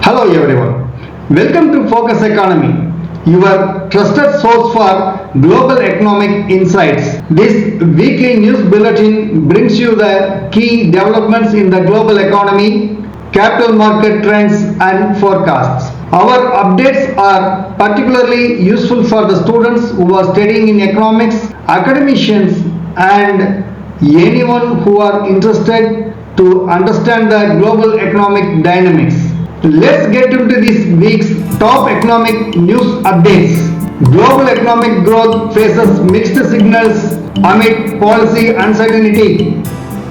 Hello everyone. Welcome to Focus Economy, your trusted source for global economic insights. This weekly news bulletin brings you the key developments in the global economy, capital market trends and forecasts. Our updates are particularly useful for the students who are studying in economics, academicians and anyone who are interested to understand the global economic dynamics. Let's get into this week's top economic news updates. Global economic growth faces mixed signals amid policy uncertainty.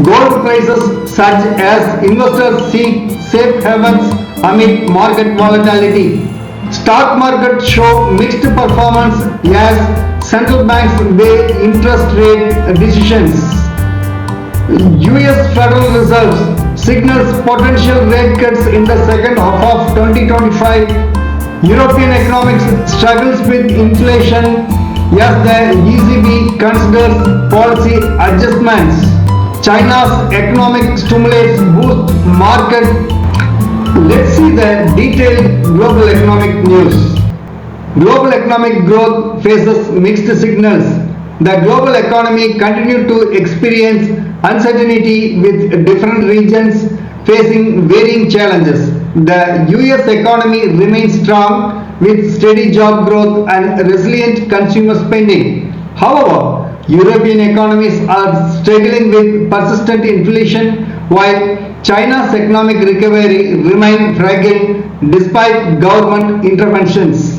Gold prices surge as investors seek safe havens amid market volatility. Stock markets show mixed performance as central banks weigh interest rate decisions. US Federal Reserve signals potential rate cuts in the second half of 2025. European economics struggles with inflation as the ECB considers policy adjustments. China's economic stimulus boosts market. Let's see the detailed global economic news. Global economic growth faces mixed signals. The global economy continued to experience uncertainty with different regions facing varying challenges. The US economy remains strong with steady job growth and resilient consumer spending. However, European economies are struggling with persistent inflation while China's economic recovery remains fragile despite government interventions.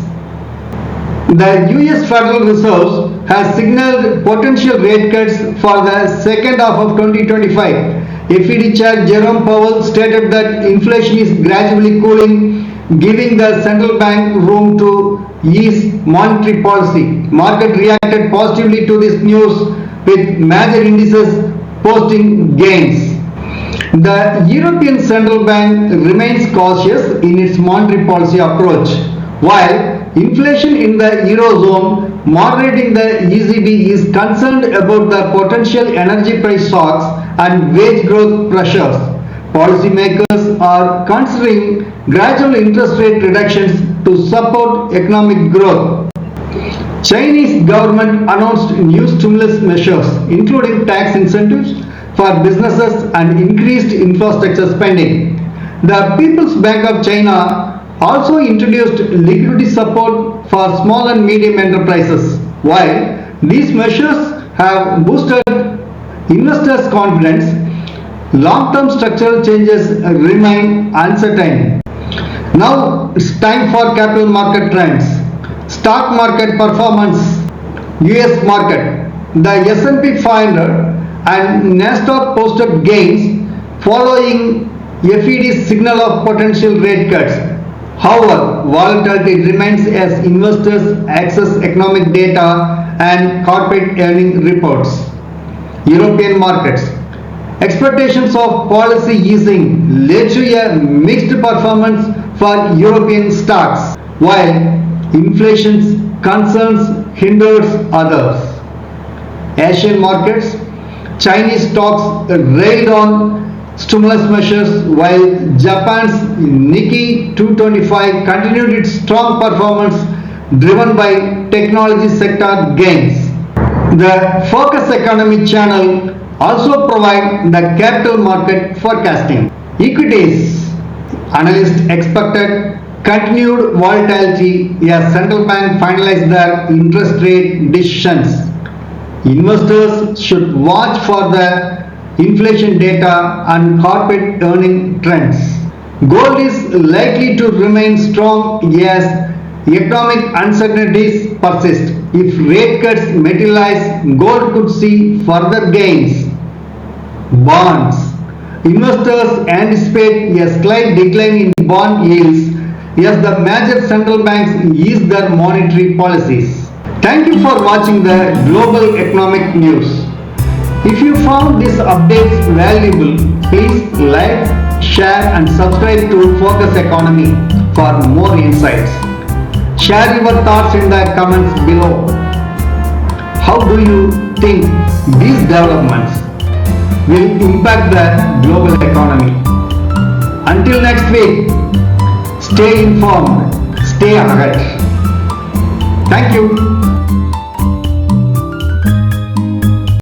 The US Federal Reserve has signaled potential rate cuts for the second half of 2025. FED Chair Jerome Powell stated that inflation is gradually cooling, giving the central bank room to ease monetary policy. Market reacted positively to this news with major indices posting gains. The European Central Bank remains cautious in its monetary policy approach, while inflation in the Eurozone moderating. The ECB is concerned about the potential energy price shocks and wage growth pressures. Policymakers are considering gradual interest rate reductions to support economic growth. Chinese government announced new stimulus measures, including tax incentives for businesses and increased infrastructure spending. The People's Bank of China also introduced liquidity support for small and medium enterprises. While these measures have boosted investors' confidence, long-term structural changes remain uncertain. Now it's time for capital market trends. Stock market performance. US market. The S&P 500 and Nasdaq posted gains following FED's signal of potential rate cuts. However, volatility remains as investors access economic data and corporate earning reports. European markets. Expectations of policy easing led to a mixed performance for European stocks, while inflation concerns hindered others. Asian markets. Chinese stocks railed on stimulus measures while Japan's Nikkei 225 continued its strong performance driven by technology sector gains. The Focus Economy channel also provides the capital market forecasting. Equities. Analysts expected continued volatility as central bank finalized their interest rate decisions. Investors should watch for the inflation data and corporate earning trends. Gold is likely to remain strong as economic uncertainties persist. If rate cuts materialize, gold could see further gains. Bonds. Investors anticipate a slight decline in bond yields as the major central banks ease their monetary policies. Thank you for watching the global economic news. If you found this updates valuable, please like, share and subscribe to Focus Economy for more insights. Share your thoughts in the comments below. How do you think these developments will impact the global economy? Until next week, Stay informed. Stay ahead. Thank you.